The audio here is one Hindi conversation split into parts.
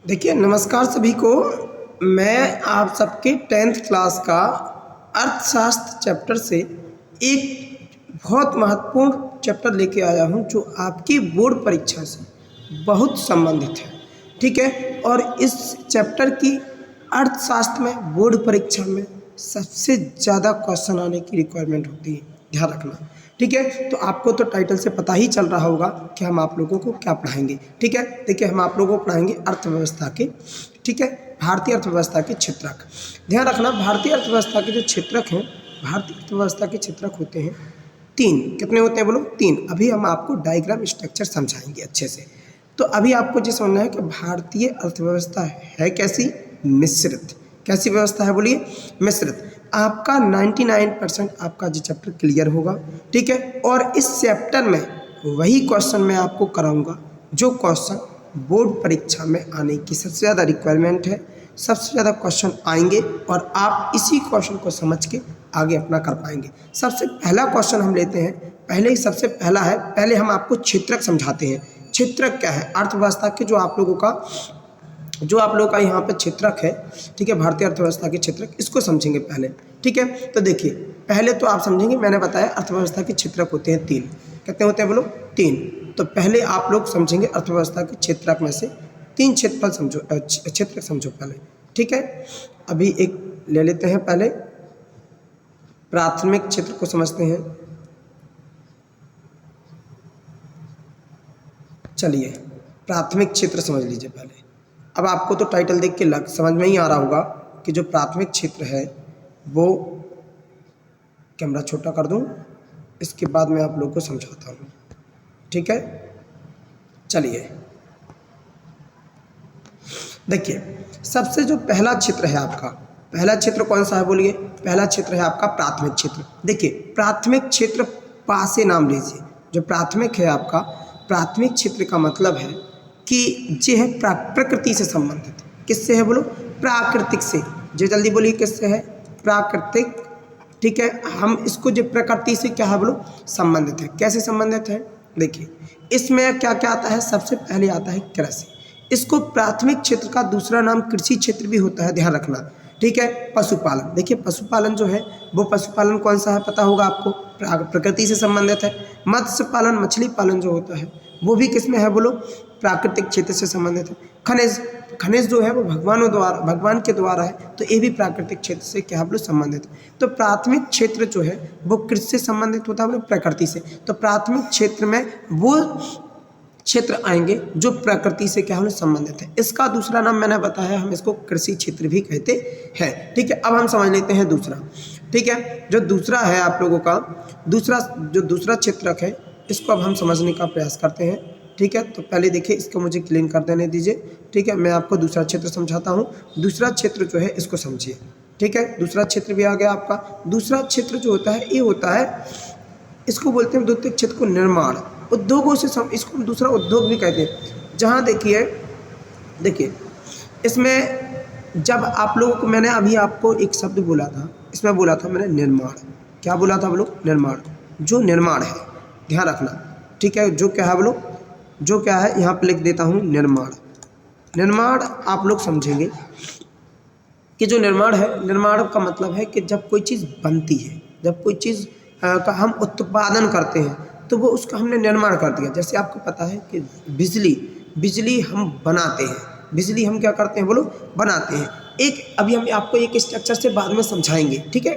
देखिए, नमस्कार सभी को। मैं आप सबके 10th क्लास का अर्थशास्त्र चैप्टर से एक बहुत महत्वपूर्ण चैप्टर लेके आया हूं जो आपकी बोर्ड परीक्षा से बहुत संबंधित है। ठीक है, और इस चैप्टर की अर्थशास्त्र में बोर्ड परीक्षा में सबसे ज़्यादा क्वेश्चन आने की रिक्वायरमेंट होती है, ध्यान रखना। ठीक है, तो आपको तो टाइटल से पता ही चल रहा होगा कि हम आप लोगों को क्या पढ़ाएंगे। ठीक है, देखिए हम आप लोगों को पढ़ाएंगे अर्थव्यवस्था के, ठीक है, भारतीय अर्थव्यवस्था के क्षेत्रक। ध्यान रखना, भारतीय अर्थव्यवस्था के जो क्षेत्रक हैं, भारतीय अर्थव्यवस्था के क्षेत्रक होते हैं तीन। कितने होते हैं बोलो? तीन। अभी हम आपको डायग्राम स्ट्रक्चर समझाएंगे अच्छे से। तो अभी आपको ये समझना है कि भारतीय अर्थव्यवस्था है कैसी? मिश्रित। कैसी व्यवस्था है बोलिए? मिश्रित। आपका 99% आपका जो चैप्टर क्लियर होगा। ठीक है, और इस चैप्टर में वही क्वेश्चन मैं आपको कराऊंगा जो क्वेश्चन बोर्ड परीक्षा में आने की सबसे ज़्यादा रिक्वायरमेंट है। सबसे ज़्यादा क्वेश्चन आएंगे और आप इसी क्वेश्चन को समझ के आगे अपना कर पाएंगे। सबसे पहला क्वेश्चन हम लेते हैं। पहले ही सबसे पहला है, पहले हम आपको क्षेत्रक समझाते हैं। क्षेत्रक क्या है? अर्थव्यवस्था के जो आप लोगों का यहाँ पे क्षेत्रक है, ठीक है, भारतीय अर्थव्यवस्था के क्षेत्रक, इसको समझेंगे पहले। ठीक है, तो देखिए पहले तो आप समझेंगे, मैंने बताया अर्थव्यवस्था के क्षेत्रक होते हैं तीन। कितने होते हैं बोलो? तीन। तो पहले आप लोग समझेंगे अर्थव्यवस्था के क्षेत्रक में से तीन क्षेत्रफल समझो, क्षेत्रक समझो पहले। ठीक है, अभी एक ले लेते हैं। पहले प्राथमिक क्षेत्र को समझते हैं। चलिए प्राथमिक क्षेत्र समझ लीजिए पहले। अब आपको तो टाइटल देख के समझ में ही आ रहा होगा कि जो प्राथमिक क्षेत्र है वो, कैमरा छोटा कर दूं, इसके बाद मैं आप लोगों को समझाता हूँ। ठीक है, चलिए देखिए, सबसे जो पहला क्षेत्र है आपका, पहला क्षेत्र कौन सा है बोलिए? पहला क्षेत्र है आपका प्राथमिक क्षेत्र। देखिए प्राथमिक क्षेत्र पा से नाम लीजिए। जो प्राथमिक है आपका, प्राथमिक क्षेत्र का मतलब है कि ये है प्रकृति से संबंधित। किससे है बोलो? प्राकृतिक से। जो जल्दी बोलिए, किससे है? प्राकृतिक। ठीक है, हम इसको जो प्रकृति से क्या है बोलो? संबंधित है। कैसे संबंधित है? देखिए इसमें क्या क्या आता है? सबसे पहले आता है कृषि। इसको प्राथमिक क्षेत्र का दूसरा नाम कृषि क्षेत्र भी होता है, ध्यान रखना। ठीक है, पशुपालन। देखिए पशुपालन जो है वो पशुपालन कौन सा है पता होगा आपको? प्रकृति से संबंधित है। मत्स्य पालन, मछली पालन जो होता है वो भी किस में है बोलो? प्राकृतिक क्षेत्र से संबंधित है। खनिज, खनिज जो है वो भगवान के द्वारा है, तो ये भी प्राकृतिक क्षेत्र से क्या है बोलो? संबंधित है। तो प्राथमिक क्षेत्र जो है वो कृषि से संबंधित होता है बोलो? प्रकृति से। तो प्राथमिक क्षेत्र में वो क्षेत्र आएंगे जो प्रकृति से क्या है संबंधित है। इसका दूसरा नाम मैंने बताया, हम इसको कृषि क्षेत्र भी कहते हैं। ठीक है, अब हम समझ लेते हैं दूसरा। ठीक है, जो दूसरा है आप लोगों का दूसरा क्षेत्रक है, इसको अब हम समझने का प्रयास करते हैं। ठीक है, तो पहले देखिए इसको मुझे क्लीन कर देने दीजिए। ठीक है, मैं आपको दूसरा क्षेत्र समझाता हूँ। दूसरा क्षेत्र जो है इसको समझिए। ठीक है, दूसरा क्षेत्र भी आ गया आपका। दूसरा क्षेत्र जो होता है ये होता है, इसको बोलते हैं द्वितीय क्षेत्र को निर्माण। उद्योगों से इसको हम दूसरा उद्योग भी कहते हैं। जहाँ देखिए इसमें जब आप लोगों को, मैंने अभी आपको एक शब्द बोला था, इसमें बोला था मैंने निर्माण। क्या बोला था बोलो? निर्माण। जो निर्माण है, ध्यान रखना। ठीक है, जो क्या है बोलो? जो क्या है, यहाँ पे लिख देता हूँ निर्माण। निर्माण आप लोग समझेंगे कि जो निर्माण है, निर्माण का मतलब है कि जब कोई चीज़ बनती है, जब कोई चीज़ का हम उत्पादन करते हैं तो वो उसका हमने निर्माण कर दिया। जैसे आपको पता है कि बिजली हम बनाते हैं। बिजली हम क्या करते हैं बोलो? बनाते हैं। अभी हम आपको एक स्ट्रक्चर से बाद में समझाएंगे। ठीक है,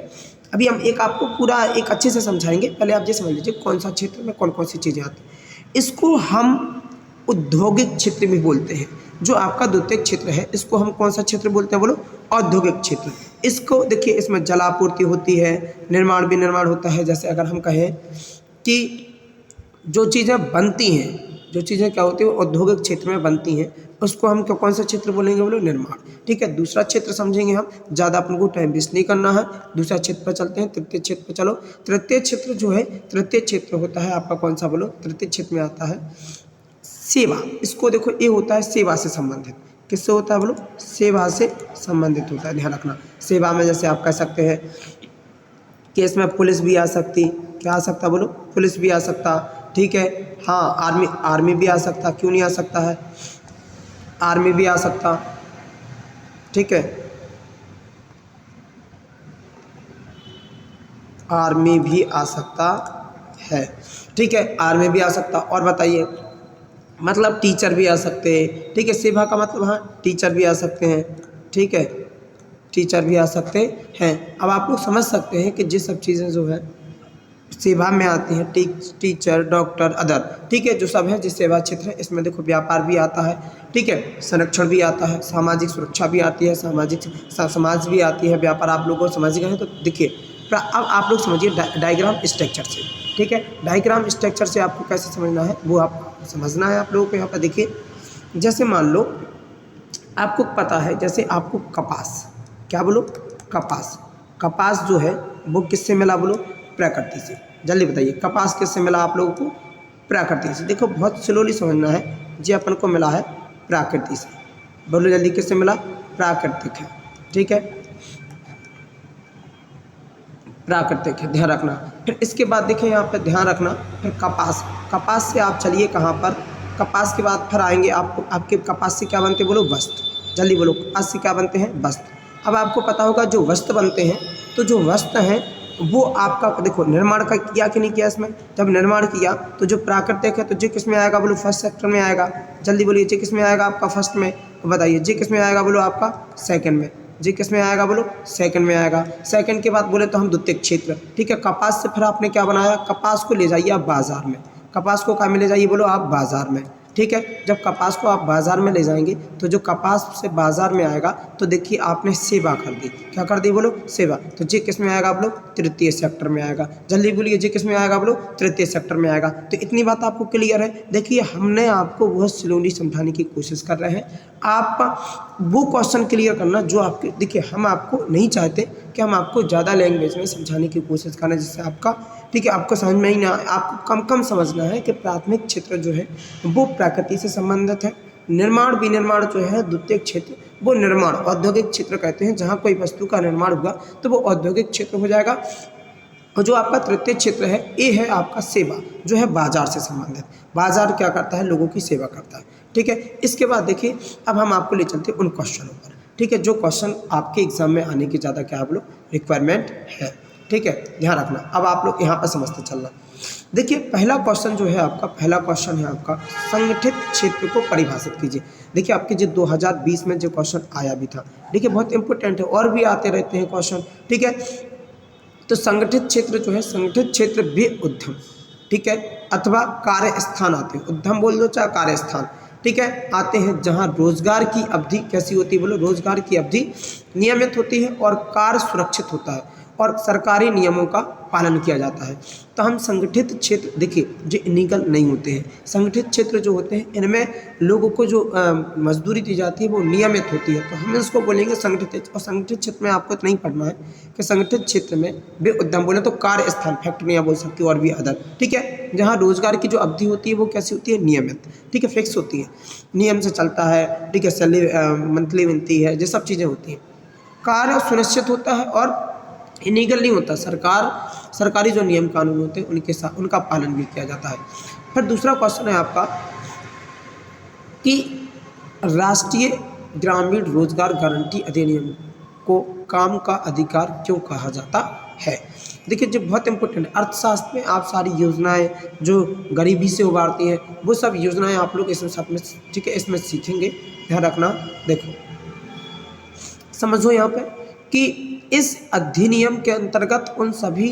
अभी हम आपको पूरा एक अच्छे से समझाएंगे। पहले आप ये समझ लीजिए कौन सा क्षेत्र में कौन कौन सी चीज़ें आती हैं। इसको हम औद्योगिक क्षेत्र भी बोलते हैं। जो आपका द्वितीय क्षेत्र है इसको हम कौन सा क्षेत्र बोलते हैं बोलो? औद्योगिक क्षेत्र। इसको देखिए, इसमें जलापूर्ति होती है, निर्माण भी निर्माण होता है। जैसे अगर हम कहें कि जो चीज़ें बनती हैं, जो चीज़ें क्या होती हैं औद्योगिक क्षेत्र में बनती हैं, उसको हम कौन सा क्षेत्र बोलेंगे बोलो? निर्माण। ठीक है, दूसरा क्षेत्र समझेंगे हम, ज़्यादा अपन को टाइम वेस्ट नहीं करना है। दूसरा क्षेत्र पर चलते हैं, तृतीय क्षेत्र पर चलो। तृतीय क्षेत्र जो है, तृतीय क्षेत्र होता है आपका कौन सा बोलो? तृतीय क्षेत्र में आता है सेवा। इसको देखो, ये होता है सेवा से संबंधित। किससे होता है बोलो? सेवा से संबंधित होता है, ध्यान रखना। सेवा में जैसे आप कह सकते हैं कि इसमें पुलिस भी आ सकती, क्या आ सकता बोलो? पुलिस भी आ सकता। ठीक है, हाँ, आर्मी भी आ सकता। क्यों नहीं आ सकता है? आर्मी भी आ सकता, ठीक है, आर्मी भी आ सकता है, ठीक है, आर्मी भी आ सकता। और बताइए, मतलब टीचर भी आ सकते हैं, ठीक है, सेवा का मतलब हाँ टीचर भी आ सकते हैं, ठीक है, टीचर भी आ सकते हैं। अब आप लोग समझ सकते हैं कि ये सब चीज़ें जो है सेवा में आती हैं, टीचर, डॉक्टर, अदर, ठीक है, जो सब है जिस सेवा क्षेत्र है इसमें देखो व्यापार भी आता है, ठीक है, संरक्षण भी आता है, सामाजिक सुरक्षा भी आती है, समाज भी आती है, व्यापार आप लोगों को समझ गए हैं। तो देखिए अब आप लोग समझिए डायग्राम स्ट्रक्चर से, ठीक है, डायग्राम स्ट्रक्चर से आपको कैसे समझना है वो आप समझना है आप लोगों को। यहाँ पर देखिए, जैसे मान लो आपको पता है, जैसे आपको कपास, क्या बोलो, कपास, कपास जो है वो किससे मिला बोलो, प्रकृति से। जल्दी बताइए कपास किससे मिला आप लोगों को, प्रकृति से। देखो बहुत स्लोली समझना है, जी अपन को मिला है प्रकृति से, बोलो जल्दी किससे मिला, प्राकृतिक है, ठीक है, प्राकृतिक है, ध्यान रखना। फिर इसके बाद देखिए यहाँ पे ध्यान रखना, फिर कपास, कपास से आप चलिए कहाँ पर, कपास के बाद फिर आएंगे आपको, आपके कपास से क्या बनते बोलो, वस्त्र, जल्दी बोलो कपास से क्या बनते हैं, वस्त्र। अब आपको पता होगा जो वस्त्र बनते हैं, तो जो वस्त्र हैं वो आपका देखो निर्माण का किया कि नहीं किया, इसमें जब निर्माण किया तो जो प्राकृतिक है तो जी किस में आएगा बोलो, फर्स्ट सेक्टर में आएगा, जल्दी बोलिए जी किस में आएगा आपका, फर्स्ट में, तो बताइए जी किस में आएगा बोलो आपका, सेकंड में, जी किस में आएगा बोलो, सेकंड में आएगा। सेकंड के बाद बोले तो हम द्वितीय क्षेत्र, ठीक है, कपास से फिर आपने क्या बनाया, कपास को ले जाइए आप बाजार में, कपास को कहाँ में ले जाइए बोलो आप, बाजार में, ठीक है। जब कपास को आप बाजार में ले जाएंगे तो जो कपास से बाजार में आएगा तो देखिए आपने सेवा कर दी, क्या कर दी बोलो, सेवा, तो जी किस में आएगा आप लोग, तृतीय सेक्टर में आएगा, जल्दी बोलिए जी किस में आएगा आप लोग, तृतीय सेक्टर में आएगा। तो इतनी बात आपको क्लियर है। देखिए हमने आपको बहुत स्लोली समझाने की कोशिश कर रहे हैं, आप वो क्वेश्चन क्लियर करना जो आपके, देखिए हम आपको नहीं चाहते कि हम आपको ज़्यादा लैंग्वेज में समझाने की कोशिश करें जिससे आपका, ठीक है, आपको समझ में ही ना, आपको कम कम समझना है कि प्राथमिक क्षेत्र जो है वो प्रकृति से संबंधित है, निर्माण विनिर्माण जो है द्वितीय क्षेत्र वो निर्माण, औद्योगिक क्षेत्र कहते हैं, जहाँ कोई वस्तु का निर्माण हुआ तो वो औद्योगिक क्षेत्र हो जाएगा। और जो आपका तृतीय क्षेत्र है ये है आपका सेवा, जो है बाजार से संबंधित, बाजार क्या करता है, लोगों की सेवा करता है, ठीक है। इसके बाद देखिए अब हम आपको ले चलते हैं उन क्वेश्चनों पर, ठीक है, जो क्वेश्चन आपके एग्जाम में आने की ज़्यादा क्या आप लोग रिक्वायरमेंट है, ठीक है, ध्यान रखना। अब आप लोग यहाँ पर समझते चलना। देखिए पहला क्वेश्चन जो है आपका, पहला क्वेश्चन है आपका संगठित क्षेत्र को परिभाषित कीजिए। देखिए आपके जो 2020 में जो क्वेश्चन आया भी था, देखिए बहुत इंपॉर्टेंट है, और भी आते रहते हैं क्वेश्चन, ठीक है। तो संगठित क्षेत्र जो है, संगठित क्षेत्र वे उद्यम, ठीक है, अथवा कार्य स्थान आते हैं, उद्यम बोल दो चाहे कार्य स्थान, ठीक है, आते हैं जहां रोजगार की अवधि कैसी होती है बोलो, रोजगार की अवधि नियमित होती है और कार्य सुरक्षित होता है और सरकारी नियमों का पालन किया जाता है। तो हम संगठित क्षेत्र, देखिए जो इलीगल नहीं होते हैं, संगठित क्षेत्र जो होते हैं इनमें लोगों को जो मजदूरी दी जाती है वो नियमित होती है, तो हम इसको बोलेंगे संगठित। और संगठित क्षेत्र में आपको इतना ही पढ़ना है कि संगठित क्षेत्र में वे उद्यम बोले तो कार्य स्थान, फैक्ट्रियाँ बोल सकती हो और भी अदर, ठीक है, जहाँ रोजगार की जो अवधि होती है वो कैसी होती है, नियमित, ठीक है, फिक्स होती है, नियम से चलता है, ठीक है, सैलरी मंथली मिलती है, ये सब चीज़ें होती हैं। कार्य सुनिश्चित होता है और इलीगल नहीं होता, सरकारी जो नियम कानून होते हैं उनके साथ उनका पालन भी किया जाता है। फिर दूसरा क्वेश्चन है आपका कि राष्ट्रीय ग्रामीण रोजगार गारंटी अधिनियम को काम का अधिकार क्यों कहा जाता है। देखिए जो बहुत इंपॉर्टेंट है, अर्थशास्त्र में आप सारी योजनाएं जो गरीबी से उबारती हैं वो सब योजनाएं आप लोग इसमें सब में, ठीक है, इसमें सीखेंगे, ध्यान रखना। देखो समझो यहाँ पे कि इस अधिनियम के अंतर्गत उन सभी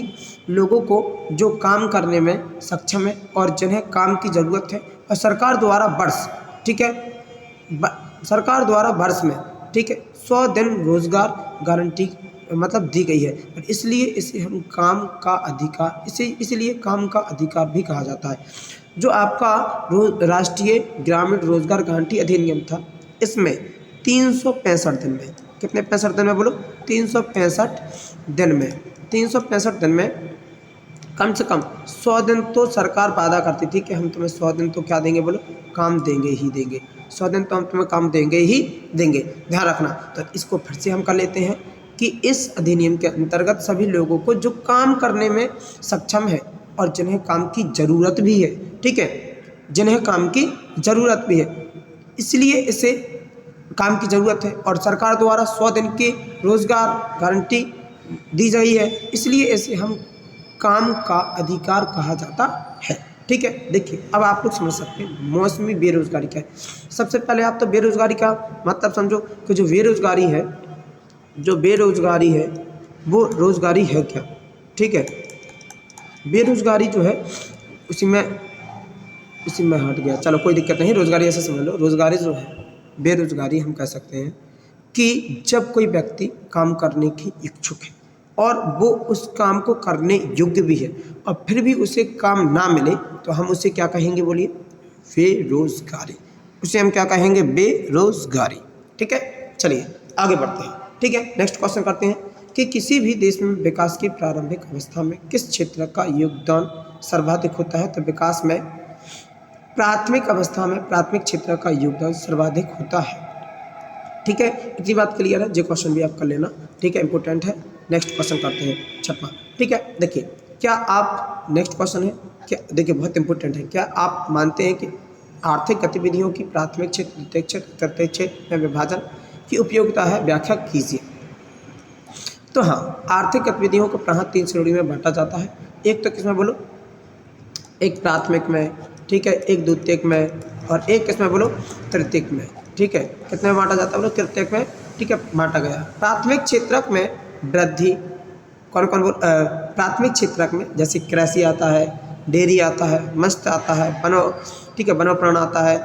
लोगों को जो काम करने में सक्षम है और जिन्हें काम की ज़रूरत है और सरकार द्वारा वर्ष, ठीक है, सरकार द्वारा वर्ष में, ठीक है, 100 दिन रोजगार गारंटी मतलब दी गई है, और इसलिए इसे हम काम का अधिकार, इसलिए काम का अधिकार भी कहा जाता है। जो आपका राष्ट्रीय ग्रामीण रोजगार गारंटी अधिनियम था इसमें 365 दिन में, कितने 65 दिन में बोलो, 365 दिन में, 365 दिन में कम से कम 100 दिन तो सरकार वादा करती थी कि हम तुम्हें 100 दिन तो क्या देंगे बोलो, काम देंगे ही देंगे, 100 दिन तो हम तुम्हें काम देंगे ही देंगे, ध्यान रखना। तो इसको फिर से हम कर लेते हैं कि इस अधिनियम के अंतर्गत सभी लोगों को जो काम करने में सक्षम है और जिन्हें काम की ज़रूरत भी है, ठीक है, जिन्हें काम की ज़रूरत भी है, इसलिए इसे काम की ज़रूरत है और सरकार द्वारा 100 दिन की रोज़गार गारंटी दी गई है, इसलिए इसे हम काम का अधिकार कहा जाता है। ठीक है, देखिए अब आप लोग समझ सकते हैं मौसमी बेरोजगारी क्या है। सबसे पहले आप तो बेरोजगारी का मतलब समझो कि जो बेरोजगारी है वो रोजगारी है क्या। ठीक है, बेरोजगारी जो है उसी में हट गया, चलो कोई दिक्कत नहीं, रोजगारी ऐसे समझ लो। रोजगारी जो है, बेरोजगारी हम कह सकते हैं कि जब कोई व्यक्ति काम करने की इच्छुक है और वो उस काम को करने योग्य भी है और फिर भी उसे काम ना मिले तो हम उसे क्या कहेंगे, बोलिए, बेरोजगारी। उसे हम क्या कहेंगे, बेरोजगारी। ठीक है, चलिए आगे बढ़ते हैं। ठीक है, नेक्स्ट क्वेश्चन करते हैं कि किसी भी देश में विकास की प्रारंभिक अवस्था में किस क्षेत्र का योगदान सर्वाधिक होता है। तो विकास में प्राथमिक अवस्था में प्राथमिक क्षेत्र का योगदान सर्वाधिक होता है। ठीक है, इतनी बात क्लियर है, जो क्वेश्चन भी आप कर लेना। ठीक है, इंपॉर्टेंट है। नेक्स्ट क्वेश्चन करते हैं 6वां। ठीक है, देखिए क्या आप, नेक्स्ट क्वेश्चन है क्या, देखिए बहुत इंपॉर्टेंट है, क्या आप मानते हैं कि आर्थिक गतिविधियों की प्राथमिक क्षेत्र, द्वितीयक क्षेत्र, तृतीयक क्षेत्र में विभाजन की उपयोगिता है, व्याख्या कीजिए। तो हाँ, आर्थिक गतिविधियों को प्रायः 3 श्रेणी में बांटा जाता है। एक तो किसमें बोलो, एक प्राथमिक में, ठीक है, एक द्वितीयक में और एक किसमें बोलो, तृतीयक में। ठीक है, कितने में बांटा जाता है बोलो, तृतीयक में। ठीक है, बांटा गया। प्राथमिक क्षेत्रक में वृद्धि कौन कौन बोल, प्राथमिक क्षेत्रक में जैसे कृषि आता है, डेयरी आता है, मत्स्य आता है, ठीक है, वनोपरण आता है,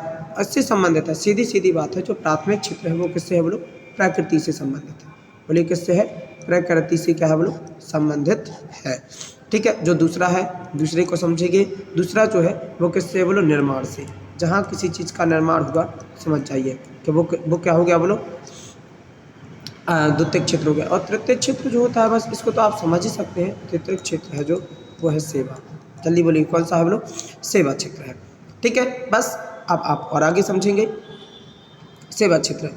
इससे संबंधित है। सीधी सीधी बात है, जो प्राथमिक क्षेत्र है वो किससे है बोलो, प्रकृति से संबंधित है। बोलिए किससे है, प्रकृति से क्या है बोलो, संबंधित है। ठीक है, जो दूसरा है, दूसरे को समझेंगे। दूसरा जो है वो किससे है बोलो, निर्माण से। जहाँ किसी चीज़ का निर्माण हुआ समझ जाइए कि वो क्या हो गया बोलो, द्वितीयक क्षेत्र हो गया। और तृतीयक क्षेत्र जो होता है, बस इसको तो आप समझ ही सकते हैं, तृतीयक क्षेत्र है जो वो है सेवा। जल्दी बोलिए कौन सा है बोलो, सेवा क्षेत्र है। ठीक है, बस अब आप और आगे समझेंगे सेवा क्षेत्र।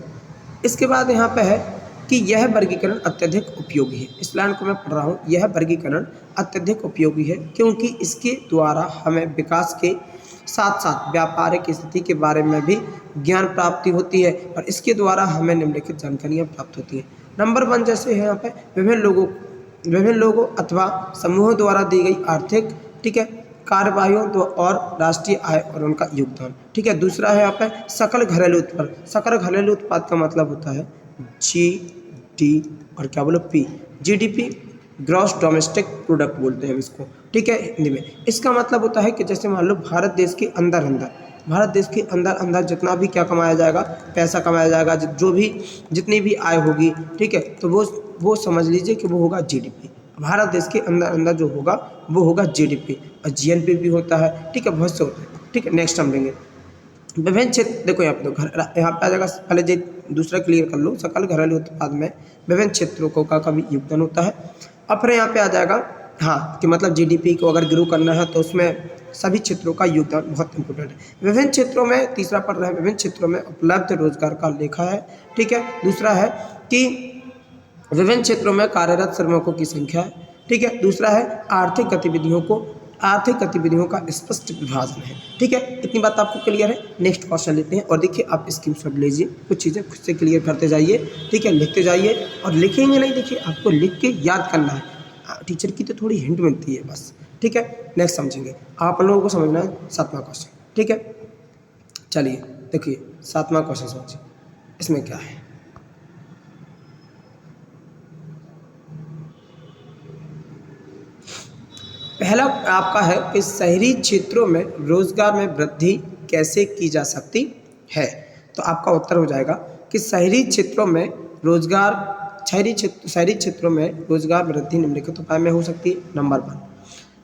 इसके बाद यहाँ पे है कि यह वर्गीकरण अत्यधिक उपयोगी है। इस लाइन को मैं पढ़ रहा हूँ, यह वर्गीकरण अत्यधिक उपयोगी है क्योंकि इसके द्वारा हमें विकास के साथ साथ व्यापारिक स्थिति के बारे में भी ज्ञान प्राप्ति होती है और इसके द्वारा हमें निम्नलिखित जानकारियाँ प्राप्त होती हैं। नंबर 1 जैसे है यहाँ पे विभिन्न लोगों अथवा समूहों द्वारा दी गई आर्थिक, ठीक है, कार्यवाहियों तो और राष्ट्रीय आय और उनका योगदान। ठीक है, दूसरा है यहाँ पे सकल घरेलू उत्पाद। सकल घरेलू उत्पाद का मतलब होता है GD और क्या बोलो P, GDP, gross domestic product बोलते हैं इसको। ठीक है, हिंदी में इसका मतलब होता है कि जैसे मान लो भारत देश के अंदर जितना भी क्या कमाया जाएगा, पैसा कमाया जाएगा, जो भी जितनी भी आय होगी, ठीक है, तो वो समझ लीजिए कि वो होगा GDP। भारत देश के अंदर जो होगा वो होगा GDP और GNP भी होता है। ठीक है, बहुत से होते हैं। ठीक है, नेक्स्ट हम लेंगे विभिन्न क्षेत्र। देखो यहाँ पे तो यहाँ पे आ जाएगा, पहले जो दूसरा क्लियर कर लो, सकल घरेलू उत्पाद में विभिन्न क्षेत्रों का भी योगदान होता है। अब फिर यहाँ पे आ जाएगा हाँ कि मतलब GDP को अगर ग्रो करना है तो उसमें सभी क्षेत्रों का योगदान बहुत इंपॉर्टेंट है। विभिन्न क्षेत्रों में, तीसरा पढ़ रहा है, विभिन्न क्षेत्रों में उपलब्ध रोजगार का लेखा है। ठीक है, दूसरा है कि विभिन्न क्षेत्रों में कार्यरत श्रमिकों की संख्या है। ठीक है, दूसरा है आर्थिक गतिविधियों का स्पष्ट विभाजन है। ठीक है, इतनी बात आपको क्लियर है। नेक्स्ट क्वेश्चन लेते हैं और देखिए आप स्क्रीनशॉट लीजिए, कुछ चीज़ें खुद से क्लियर करते जाइए। ठीक है, लिखते जाइए और लिखेंगे नहीं, देखिए आपको लिख के याद करना है। टीचर की तो थोड़ी हिंट मिलती है बस। ठीक है, नेक्स्ट समझेंगे, आप लोगों को समझना है 7वां क्वेश्चन। ठीक है, चलिए देखिए 7वां क्वेश्चन समझिए, इसमें क्या है। पहला आपका है कि शहरी क्षेत्रों में रोजगार में वृद्धि कैसे की जा सकती है। तो आपका उत्तर हो जाएगा कि शहरी क्षेत्रों में रोजगार वृद्धि निम्नलिखित उपाय में हो सकती है। नंबर 1,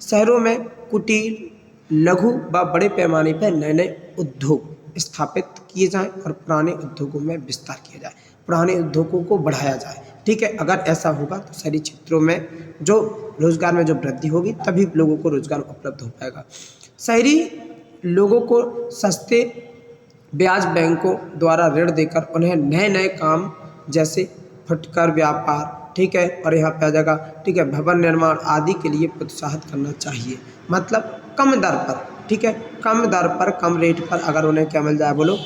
शहरों में कुटीर, लघु व बड़े पैमाने पर नए नए उद्योग स्थापित किए जाएं और पुराने उद्योगों में विस्तार किया जाए, पुराने उद्योगों को बढ़ाया जाए। ठीक है, अगर ऐसा होगा तो शहरी क्षेत्रों में जो रोजगार में जो वृद्धि होगी तभी लोगों को रोजगार उपलब्ध हो पाएगा। शहरी लोगों को सस्ते ब्याज बैंकों द्वारा ऋण देकर उन्हें नए नए काम जैसे फुटकर व्यापार, ठीक है, और यहाँ पे आ जाएगा, ठीक है, भवन निर्माण आदि के लिए प्रोत्साहित करना चाहिए। मतलब कम दर पर, ठीक है, कम दर पर, कम रेट पर अगर उन्हें क्या मिल जाए बोलो,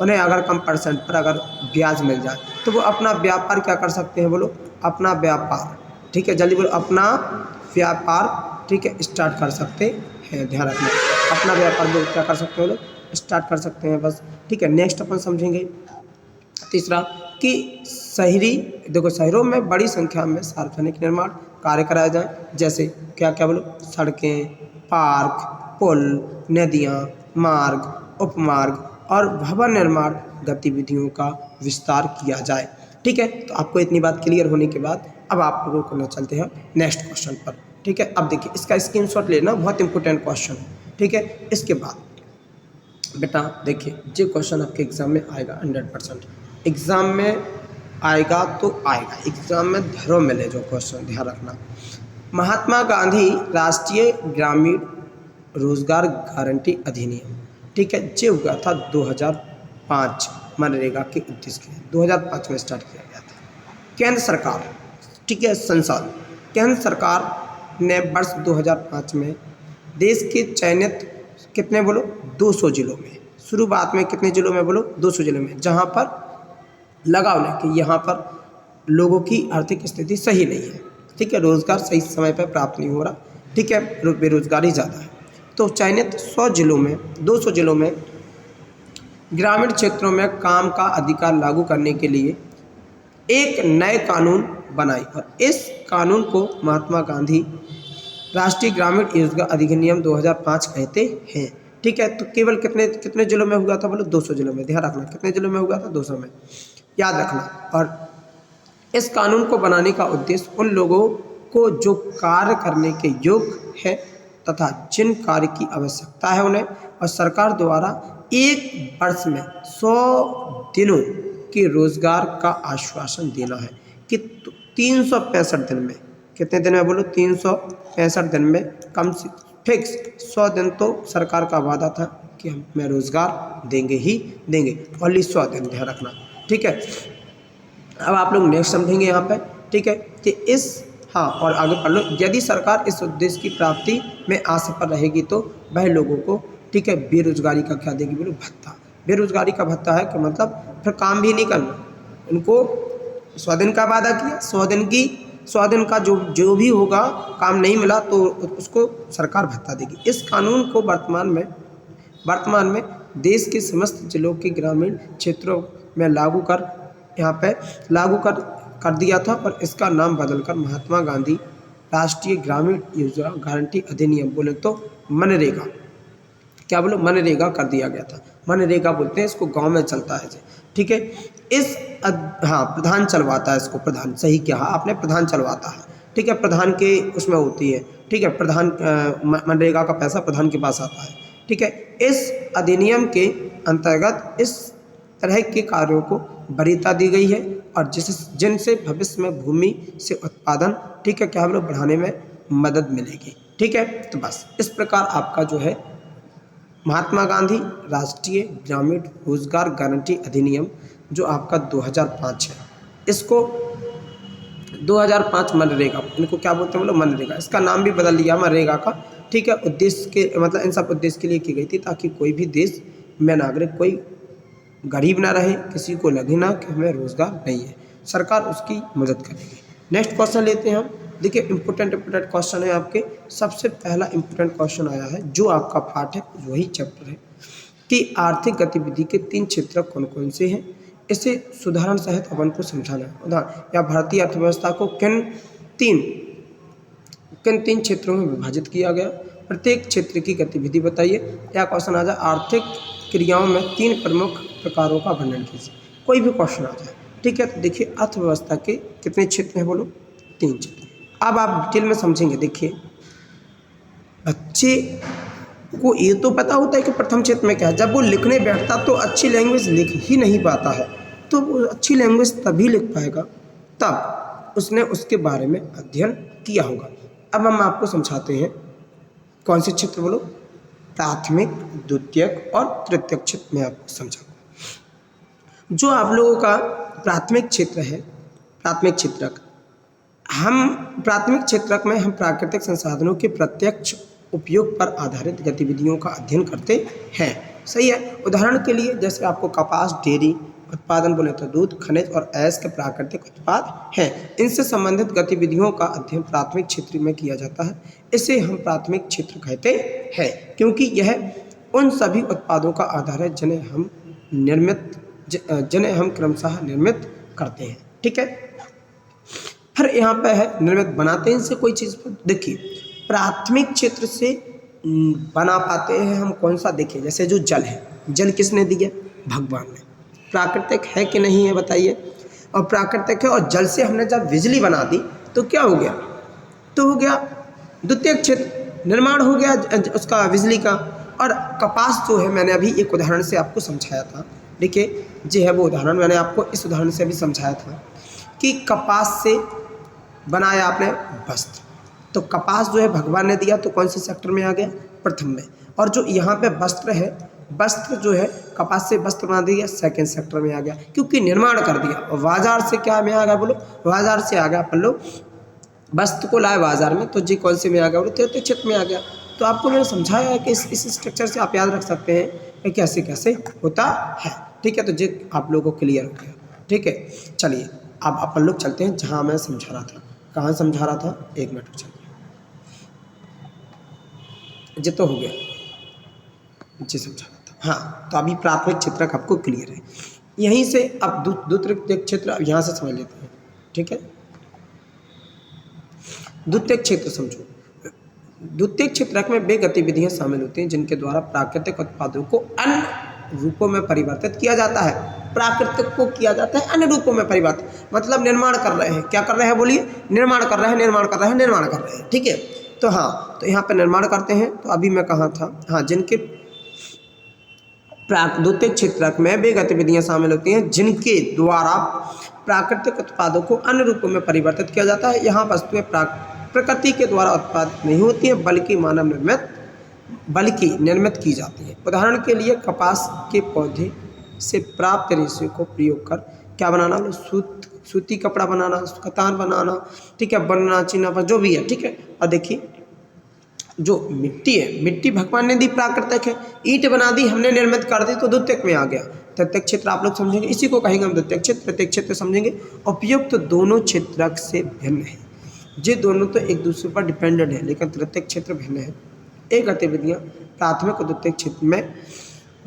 उन्हें अगर कम परसेंट पर अगर ब्याज मिल जाए तो वो अपना व्यापार क्या कर सकते हैं, बोलो अपना व्यापार, ठीक है, जल्दी बोलो अपना व्यापार, ठीक है, स्टार्ट कर सकते हैं। ध्यान रखना, अपना व्यापार वो क्या कर सकते हैं, लोग स्टार्ट कर सकते हैं बस, ठीक है। नेक्स्ट अपन समझेंगे तीसरा कि शहरी, देखो शहरों में बड़ी संख्या में सार्वजनिक निर्माण कार्य कराए जाए, जैसे क्या क्या बोलो, सड़कें, पार्क, पुल, नदियाँ, मार्ग, उपमार्ग और भवन निर्माण गतिविधियों का विस्तार किया जाए, ठीक है। तो आपको इतनी बात क्लियर होने के बाद अब आप लोगों को चलते हैं नेक्स्ट क्वेश्चन पर, ठीक है। अब देखिए इसका स्क्रीनशॉट लेना, बहुत इंपॉर्टेंट क्वेश्चन है, ठीक है। इसके बाद बेटा देखिए ये क्वेश्चन आपके एग्जाम में आएगा 100%, एग्जाम में आएगा तो आएगा, एग्जाम में धरो मिले जो क्वेश्चन, ध्यान रखना। महात्मा गांधी राष्ट्रीय ग्रामीण रोजगार गारंटी अधिनियम, ठीक है, ये हुआ था 2005 मनरेगा के उद्देश्य के लिए, 2005 में स्टार्ट किया गया था। केंद्र सरकार, ठीक है, संसद, केंद्र सरकार ने वर्ष 2005 में देश के चयनित कितने बोलो 200 जिलों में, शुरुआत में कितने जिलों में बोलो 200 जिलों में, जहाँ पर लगा उन्हें कि यहाँ पर लोगों की आर्थिक स्थिति सही नहीं है, ठीक है, रोजगार सही समय पर प्राप्त नहीं हो रहा, ठीक है, बेरोजगारी ज़्यादा है, तो चयनित 100 जिलों में 200 जिलों में ग्रामीण क्षेत्रों में काम का अधिकार लागू करने के लिए एक नए कानून बनाई और इस कानून को महात्मा गांधी राष्ट्रीय ग्रामीण रोजगार अधिनियम 2005 कहते हैं, ठीक है। तो केवल कितने कितने जिलों में हुआ था बोलो 200 जिलों में, ध्यान रखना कितने जिलों में हुआ था 200 में, याद रखना। और इस कानून को बनाने का उद्देश्य उन लोगों को जो कार्य करने के योग्य है तथा जिन कार्य की आवश्यकता है उन्हें, और सरकार द्वारा एक वर्ष में 100 दिनों के रोजगार का आश्वासन देना है कि 365 दिन में, कितने दिन में बोलो 365 दिन में कम से फिक्स 100 दिन तो सरकार का वादा था कि हमें रोजगार देंगे ही देंगे, ओनली 100 दिन, ध्यान रखना, ठीक है। अब आप लोग नेक्स्ट समझेंगे यहाँ पे, ठीक है, कि इस हाँ और आगे पढ़ लो, यदि सरकार इस उद्देश्य की प्राप्ति में असफल रहेगी तो वह लोगों को, ठीक है, बेरोजगारी का क्या देगी बोलो भत्ता। बेरोजगारी का भत्ता है कि मतलब फिर काम भी नहीं करना, उनको 100 दिन का वादा किया, 100 दिन का जो भी होगा काम नहीं मिला तो उसको सरकार भत्ता देगी। इस कानून को वर्तमान में देश के समस्त जिलों के ग्रामीण क्षेत्रों में लागू कर दिया था, पर इसका नाम बदलकर महात्मा गांधी राष्ट्रीय ग्रामीण रोजगार गारंटी अधिनियम बोले तो मनरेगा, क्या बोलो मनरेगा कर दिया गया था। मनरेगा बोलते हैं इसको, गांव में चलता है, ठीक है। इस हाँ प्रधान चलवाता है इसको, प्रधान, सही कहा आपने, प्रधान चलवाता है, ठीक है, प्रधान के उसमें होती है, ठीक है, प्रधान मनरेगा का पैसा प्रधान के पास आता है, ठीक है। इस अधिनियम के अंतर्गत इस तरह के कार्यों को वरीयता दी गई है और जिनसे भविष्य में भूमि से उत्पादन, ठीक है, क्या हम लोग बढ़ाने में मदद मिलेगी, ठीक है। तो बस इस प्रकार आपका जो है महात्मा गांधी राष्ट्रीय ग्रामीण रोजगार गारंटी अधिनियम जो आपका 2005 है, इसको 2005 मनरेगा, इनको क्या बोलते हैं बोलो मनरेगा, इसका नाम भी बदल दिया मनरेगा का, ठीक है। उद्देश्य के मतलब इन सब उद्देश्य के लिए की गई थी ताकि कोई भी देश में नागरिक कोई गरीब ना रहे, किसी को लगे ना कि हमें रोजगार नहीं है, सरकार उसकी मदद करेगी। नेक्स्ट क्वेश्चन लेते हैं हम, देखिए इंपॉर्टेंट क्वेश्चन है आपके। सबसे पहला इंपॉर्टेंट क्वेश्चन आया है जो आपका पार्ट है, वही चैप्टर है कि आर्थिक गतिविधि के 3 क्षेत्र कौन कौन से हैं, इसे सुधारण सहित अपन को समझाना है। उदाहरण या भारतीय अर्थव्यवस्था को किन तीन क्षेत्रों में विभाजित किया गया, प्रत्येक क्षेत्र की गतिविधि बताइए। या क्वेश्चन आ जाए आर्थिक क्रियाओं में 3 प्रमुख प्रकारों का वर्णन कीजिए, कोई भी क्वेश्चन आ जाए, ठीक है। तो देखिए अर्थव्यवस्था के कितने क्षेत्र हैं बोलो 3 क्षेत्र। अब आप डिटेल में समझेंगे। देखिए बच्चे को ये तो पता होता है कि प्रथम क्षेत्र में क्या है, जब वो लिखने बैठता तो अच्छी लैंग्वेज लिख ही नहीं पाता है, तो वो अच्छी लैंग्वेज तभी लिख पाएगा तब उसने उसके बारे में अध्ययन किया होगा। अब हम आपको समझाते हैं कौन से क्षेत्र बोलो, प्राथमिक, द्वितीयक और तृतीयक क्षेत्र में आपको समझाऊंगा। जो आप लोगों का प्राथमिक क्षेत्र है, प्राथमिक क्षेत्रक में हम प्राकृतिक संसाधनों के प्रत्यक्ष उपयोग पर आधारित गतिविधियों का अध्ययन करते हैं। सही है। उदाहरण के लिए जैसे आपको कपास, डेयरी उत्पादन बोले तो दूध, खनिज और ऐश के प्राकृतिक उत्पाद हैं। इनसे संबंधित गतिविधियों का अध्ययन प्राथमिक क्षेत्र में किया जाता है। इसे हम प्राथमिक क्षेत्र कहते हैं, क्योंकि यह उन सभी उत्पादों का आधार है जिन्हें हम क्रमशः निर्मित करते हैं। ठीक है, फिर यहाँ पे है निर्मित बनाते हैं इनसे कोई चीज़। देखिए, प्राथमिक क्षेत्र से बना पाते हैं हम कौन सा? देखिए, जैसे जो जल है, जल किसने दिया? भगवान ने। प्राकृतिक है कि नहीं है बताइए? और प्राकृतिक है, और जल से हमने जब बिजली बना दी तो क्या हो गया? तो हो गया द्वितीयक क्षेत्र, निर्माण हो गया उसका बिजली का। और कपास जो है, मैंने अभी एक उदाहरण से आपको समझाया था। देखिए, जो है वो उदाहरण मैंने आपको इस उदाहरण से भी समझाया था कि कपास से बनाया आपने वस्त्र। तो कपास जो है भगवान ने दिया, तो कौन से सेक्टर में आ गया? प्रथम में। और जो यहाँ पे वस्त्र है, वस्त्र जो है कपास से वस्त्र बना दिया, सेकंड सेक्टर में आ गया, क्योंकि निर्माण कर दिया। और बाजार से क्या में आ गया? बोलो, बाजार से आ गया। अपन लोग वस्त्र को लाए बाजार में, तो जी कौन से में आ गया? बोलो, तृतीय क्षेत्र में आ गया। तो आपको मैंने समझाया है कि इस स्ट्रक्चर से आप याद रख सकते हैं कि कैसे कैसे होता है। ठीक है, तो जी आप लोगों को क्लियर हो गया। ठीक है, चलिए अब अपन लोग चलते हैं जहाँ मैं समझा रहा था। कहाँ समझा रहा था? 1 मिनट चलिए, जी तो हो गया, जी समझा रहा था। हाँ, तो अभी प्राथमिक क्षेत्र आपको क्लियर है। यहीं से अब द्वितीय क्षेत्र अब यहाँ से समझ लेते हैं। ठीक है, द्वितीय क्षेत्र समझो। द्वितीय क्षेत्र में वे गतिविधियां शामिल होती हैं जिनके द्वारा प्राकृतिक उत्पादों को अन्य रूपों में परिवर्तित किया जाता है। प्राकृतिक को किया जाता है अन्य रूपों में परिवर्तित, मतलब निर्माण कर रहे हैं। क्या कर रहे हैं? बोलिए, निर्माण कर रहे हैं, निर्माण कर रहे हैं, निर्माण कर रहे हैं। ठीक है, तो हाँ, तो यहाँ पे निर्माण करते हैं। तो अभी मैं कहाँ था? हाँ, जिनके द्वितीय क्षेत्र में वे गतिविधियां शामिल होती हैं जिनके द्वारा प्राकृतिक उत्पादों को अन्य रूपों में परिवर्तित किया जाता है। यहाँ वस्तुएं प्रकृति के द्वारा उत्पादित नहीं होती हैं, बल्कि निर्मित की जाती है। उदाहरण के लिए कपास के पौधे से प्राप्त रेशे को प्रयोग कर क्या बनाना? सूती कपड़ा बनाना, कतान बनाना। ठीक है, बनना, चीना, जो भी है। ठीक है, और देखिए जो मिट्टी है, मिट्टी भगवान ने दी, प्राकृतिक है। ईंट बना दी, हमने निर्मित कर दी, तो द्वितीयक में आ गया। तृतीयक क्षेत्र आप लोग समझेंगे, इसी को कहेंगे हम द्वितीयक क्षेत्र। तृतीयक क्षेत्र समझेंगे। उपयुक्त दोनों क्षेत्र से भिन्न है। ये दोनों तो एक दूसरे पर डिपेंडेंट है, लेकिन तृतीयक क्षेत्र भिन्न है। ये गतिविधियाँ प्राथमिक और द्वितीयक क्षेत्र में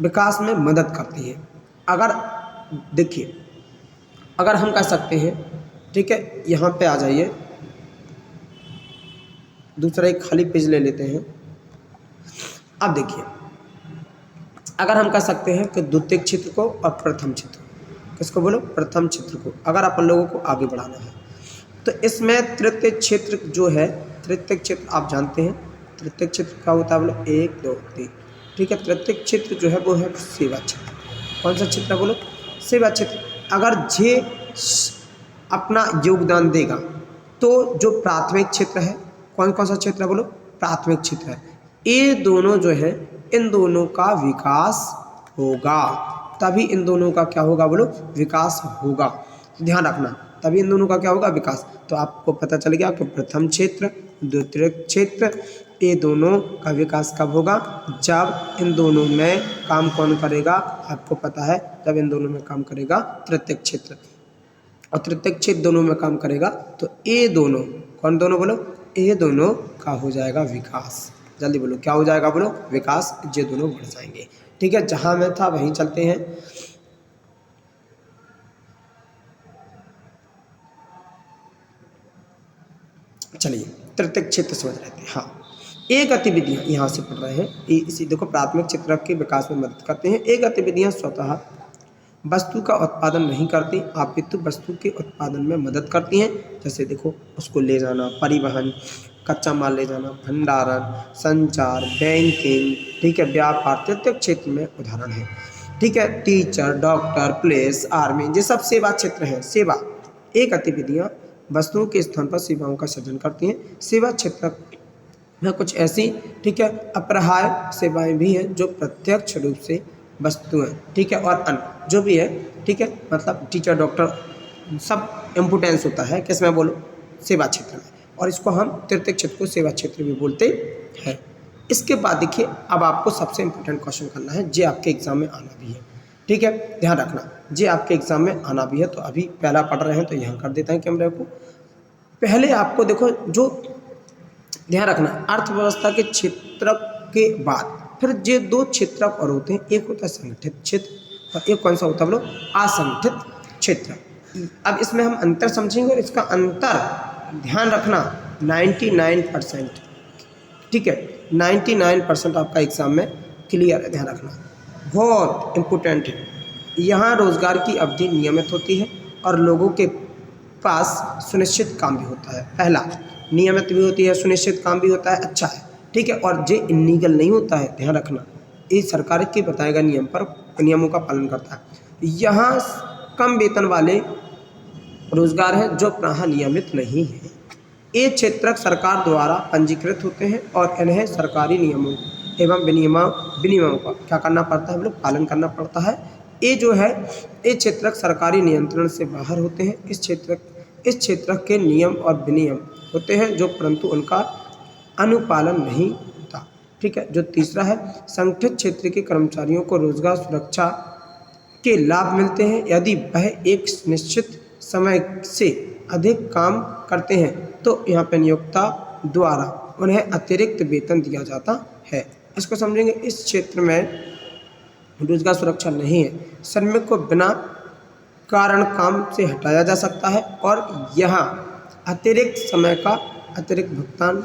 विकास में मदद करती है। अगर देखिए, अगर हम कह सकते हैं, ठीक है, यहाँ पे आ जाइए, दूसरा एक खाली पेज ले लेते हैं। अब देखिए, अगर हम कह सकते हैं कि द्वितीयक क्षेत्र को और प्रथम क्षेत्र, किसको बोलो? प्रथम क्षेत्र को। अगर अपन लोगों को आगे बढ़ाना है तो इसमें तृतीय क्षेत्र जो है, तृतीय क्षेत्र आप जानते हैं तृतीय क्षेत्र क्या होता है? बोलो, 1 2 3। ठीक है, तृतीय क्षेत्र जो है वो है सेवा क्षेत्र। कौन सा क्षेत्र है? बोलो, सेवा क्षेत्र। अगर ये अपना योगदान देगा तो जो प्राथमिक क्षेत्र है, कौन कौन सा क्षेत्र है? बोलो, प्राथमिक क्षेत्र है। ये दोनों जो है, इन दोनों का विकास होगा, तभी इन दोनों का क्या होगा? बोलो, विकास होगा। ध्यान रखना, तभी इन दोनों का क्या होगा? विकास। तो आपको पता चल गया कि प्रथम क्षेत्र, द्वितीय क्षेत्र, ये दोनों का विकास कब होगा? जब इन दोनों में काम कौन करेगा? आपको पता है, जब इन दोनों में काम करेगा तृतीय क्षेत्र। और तृतीय क्षेत्र दोनों में काम करेगा तो ये दोनों, कौन दोनों? बोलो, ये दोनों का हो जाएगा विकास। जल्दी बोलो, क्या हो जाएगा? बोलो, विकास। ये दोनों बढ़ जाएंगे। ठीक है, जहाँ मैं था वहीं चलते हैं। चलिए, तृतीय क्षेत्र समझ रहे थे। हाँ, ये गतिविधियाँ यहाँ से पढ़ रहे हैं। इसी देखो, प्राथमिक क्षेत्र के विकास में मदद करते हैं। ये गतिविधियाँ स्वतः वस्तु का उत्पादन नहीं करती, अपितु वस्तु के उत्पादन में मदद करती हैं। जैसे देखो, उसको ले जाना, परिवहन, कच्चा माल ले जाना, भंडारण, संचार, बैंकिंग, ठीक है, व्यापार तृतीय क्षेत्र में उदाहरण है। ठीक है, टीचर, डॉक्टर, पुलिस, आर्मी, ये सब सेवा क्षेत्र हैं। सेवा, ये गतिविधियाँ वस्तुओं के स्थान पर सेवाओं का सृजन करती हैं। सेवा क्षेत्र में कुछ ऐसी, ठीक है, अपराह्य सेवाएं भी हैं जो प्रत्यक्ष रूप से वस्तुएं, ठीक है, और अन्य जो भी है, ठीक है, मतलब टीचर, डॉक्टर, सब इम्पोर्टेंस होता है किसमें? बोलो, सेवा क्षेत्र में। और इसको हम तृतीय क्षेत्र को सेवा क्षेत्र भी बोलते हैं। इसके बाद देखिए अब आपको सबसे इम्पोर्टेंट क्वेश्चन करना है, जे आपके एग्जाम में आना भी है, ठीक है, ध्यान रखना, जे आपके एग्जाम में आना भी है। तो अभी पहला पढ़ रहे हैं तो यहाँ कर देते हैं कैमरे को। पहले आपको देखो जो ध्यान रखना, अर्थव्यवस्था के क्षेत्र के बाद फिर जे दो क्षेत्रक और होते हैं, एक होता है संगठित क्षेत्र और एक कौन सा होता है बोलो, असंगठित क्षेत्र। अब इसमें हम अंतर समझेंगे और इसका अंतर ध्यान रखना 99%, ठीक है, 99% आपका एग्जाम में क्लियर है, ध्यान रखना, बहुत इम्पोर्टेंट है। यहाँ रोजगार की अवधि नियमित होती है और लोगों के पास सुनिश्चित काम भी होता है। पहला, नियमित भी होती है, सुनिश्चित काम भी होता है, अच्छा है, ठीक है। और जे इलीगल नहीं होता है, ध्यान रखना, ये सरकार के बताएगा नियमों का पालन करता है। यहाँ कम वेतन वाले रोजगार है जो प्रायः नियमित नहीं है। ये क्षेत्रक सरकार द्वारा पंजीकृत होते हैं और इन्हें सरकारी नियमों एवं विनियमों का क्या करना पड़ता है, हम लोग पालन करना पड़ता है। ये जो है ये क्षेत्रक सरकारी नियंत्रण से बाहर होते हैं। इस क्षेत्रक के नियम और विनियम होते हैं जो परंतु उनका अनुपालन नहीं होता, ठीक है। जो तीसरा है, संगठित क्षेत्र के कर्मचारियों को रोजगार सुरक्षा के लाभ मिलते हैं यदि वह एक निश्चित समय से अधिक काम करते हैं तो यहाँ पे नियोक्ता द्वारा उन्हें अतिरिक्त वेतन दिया जाता है। इसको समझेंगे। इस क्षेत्र में रोजगार सुरक्षा नहीं है, श्रमिक को बिना कारण काम से हटाया जा सकता है और यहाँ अतिरिक्त समय का अतिरिक्त भुगतान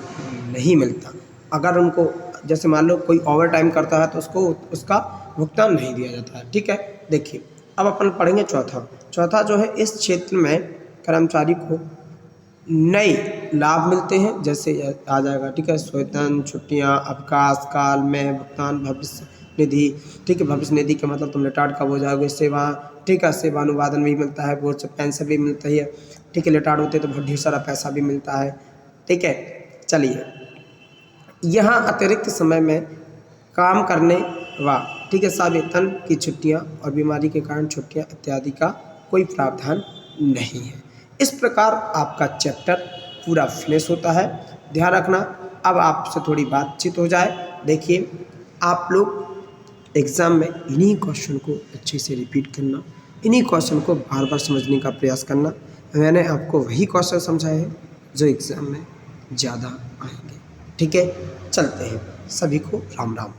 नहीं मिलता। अगर उनको जैसे मान लो कोई ओवर टाइम करता है तो उसको उसका भुगतान नहीं दिया जाता है, ठीक है। देखिए अब अपन पढ़ेंगे चौथा जो है, इस क्षेत्र में कर्मचारी को नए लाभ मिलते हैं, जैसे आ जाएगा, ठीक है, वेतन, छुट्टियां, अवकाश काल में भुगतान, भविष्य निधि, ठीक है। भविष्य निधि का मतलब तुम रिटायर्ड कब हो जाओगे, सेवा, ठीक है, सेवानुवादन भी मिलता है, बोर्ड से पेंशन भी मिलता है, ठीक है। रिटायर्ड होते तो बहुत ढेर सारा पैसा भी मिलता है, ठीक है। चलिए, यहाँ अतिरिक्त समय में काम करने व, ठीक है, सवेतन की छुट्टियाँ और बीमारी के कारण छुट्टियाँ इत्यादि का कोई प्रावधान नहीं है। इस प्रकार आपका चैप्टर पूरा फिनिश होता है, ध्यान रखना। अब आपसे थोड़ी बातचीत हो जाए। देखिए आप लोग एग्ज़ाम में इन्हीं क्वेश्चन को अच्छे से रिपीट करना, इन्हीं क्वेश्चन को बार बार समझने का प्रयास करना। मैंने आपको वही क्वेश्चन समझाए हैं जो एग्ज़ाम में ज़्यादा आएंगे, ठीक है। चलते हैं, सभी को राम राम।